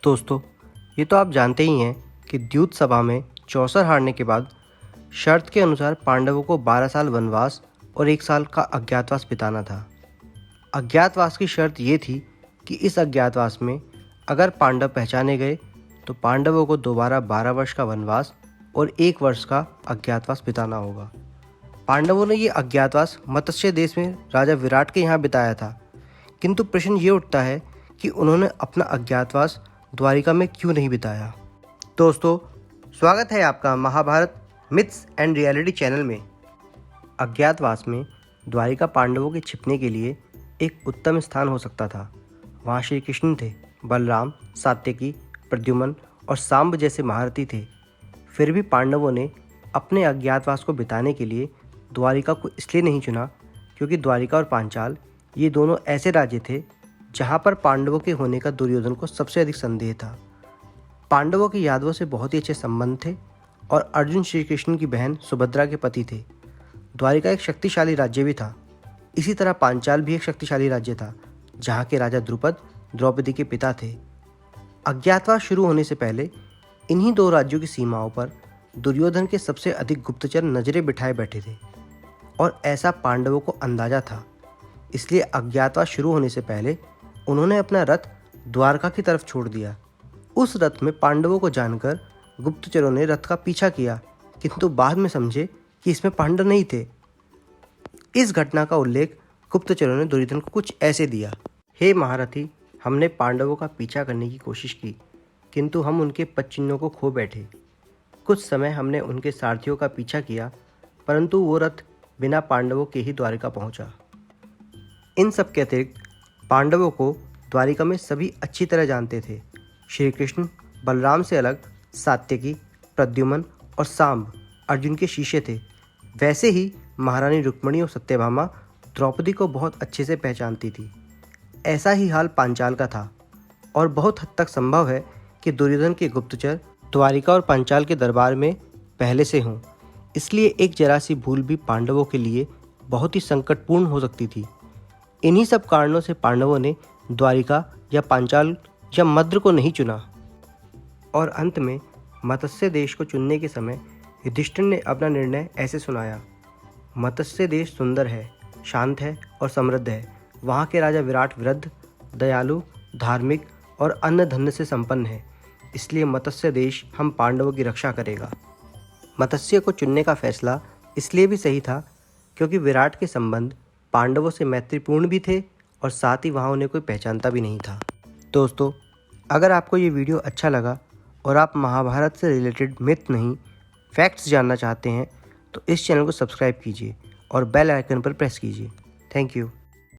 दोस्तों, ये तो आप जानते ही हैं कि द्यूत सभा में चौसर हारने के बाद शर्त के अनुसार पांडवों को 12 साल वनवास और 1 साल का अज्ञातवास बिताना था। अज्ञातवास की शर्त ये थी कि इस अज्ञातवास में अगर पांडव पहचाने गए तो पांडवों को दोबारा 12 वर्ष का वनवास और 1 वर्ष का अज्ञातवास बिताना होगा। पांडवों ने ये अज्ञातवास मत्स्य देश में राजा विराट के यहाँ बिताया था, किंतु प्रश्न ये उठता है कि उन्होंने अपना अज्ञातवास द्वारिका में क्यों नहीं बिताया। दोस्तों, स्वागत है आपका Mahabharata myths and reality channel में। अज्ञातवास में द्वारिका पांडवों के छिपने के लिए एक उत्तम स्थान हो सकता था। वहाँ श्री कृष्ण थे, बलराम, सात्यकी, प्रद्युम्न और सांब जैसे महारथी थे। फिर भी पांडवों ने अपने अज्ञातवास को बिताने के लिए द्वारिका को इसलिए नहीं चुना क्योंकि द्वारिका और पांचाल ये दोनों ऐसे राज्य थे जहाँ पर पांडवों के होने का दुर्योधन को सबसे अधिक संदेह था। पांडवों के यादवों से बहुत ही अच्छे संबंध थे और अर्जुन श्री कृष्ण की बहन सुभद्रा के पति थे। द्वारिका एक शक्तिशाली राज्य भी था। इसी तरह पांचाल भी एक शक्तिशाली राज्य था जहाँ के राजा द्रुपद द्रौपदी के पिता थे। अज्ञातवास शुरू होने से पहले इन्हीं दो राज्यों की सीमाओं पर दुर्योधन के सबसे अधिक गुप्तचर नजरें बिठाए बैठे थे और ऐसा पांडवों को अंदाजा था। इसलिए अज्ञातवास शुरू होने से पहले उन्होंने अपना रथ द्वारका की तरफ छोड़ दिया। उस रथ में पांडवों को जानकर गुप्तचरों ने रथ का पीछा किया, किंतु बाद में समझे कि इसमें पांडव नहीं थे। इस घटना का उल्लेख गुप्तचरों ने दुर्योधन को कुछ ऐसे दिया। हे महारथी, हमने पांडवों का पीछा करने की कोशिश की, किंतु हम उनके पदचिन्हों को खो बैठे। कुछ समय हमने उनके सारथियों का पीछा किया, परंतु वो रथ बिना पांडवों के ही द्वारिका पहुंचा। इन सब के अतिरिक्त पांडवों को द्वारिका में सभी अच्छी तरह जानते थे। श्री कृष्ण बलराम से अलग सात्यकी, प्रद्युम्न और सांब अर्जुन के शिष्य थे। वैसे ही महारानी रुक्मिणी और सत्यभामा द्रौपदी को बहुत अच्छे से पहचानती थी। ऐसा ही हाल पांचाल का था और बहुत हद तक संभव है कि दुर्योधन के गुप्तचर द्वारिका और पांचाल के दरबार में पहले से हों। इसलिए एक जरा सी भूल भी पांडवों के लिए बहुत ही संकटपूर्ण हो सकती थी। इन्हीं सब कारणों से पांडवों ने द्वारिका या पांचाल या मद्र को नहीं चुना और अंत में मत्स्य देश को चुनने के समय युधिष्ठिर ने अपना निर्णय ऐसे सुनाया। मत्स्य देश सुंदर है, शांत है और समृद्ध है। वहाँ के राजा विराट वृद्ध, दयालु, धार्मिक और अन्न धन से संपन्न है। इसलिए मत्स्य देश हम पांडवों की रक्षा करेगा। मत्स्य को चुनने का फैसला इसलिए भी सही था क्योंकि विराट के संबंध पांडवों से मैत्रीपूर्ण भी थे और साथ ही वहाँ उन्हें कोई पहचानता भी नहीं था। दोस्तों, अगर आपको ये वीडियो अच्छा लगा और आप महाभारत से रिलेटेड मिथ नहीं फैक्ट्स जानना चाहते हैं तो इस चैनल को सब्सक्राइब कीजिए और बेल आइकन पर प्रेस कीजिए। Thank you.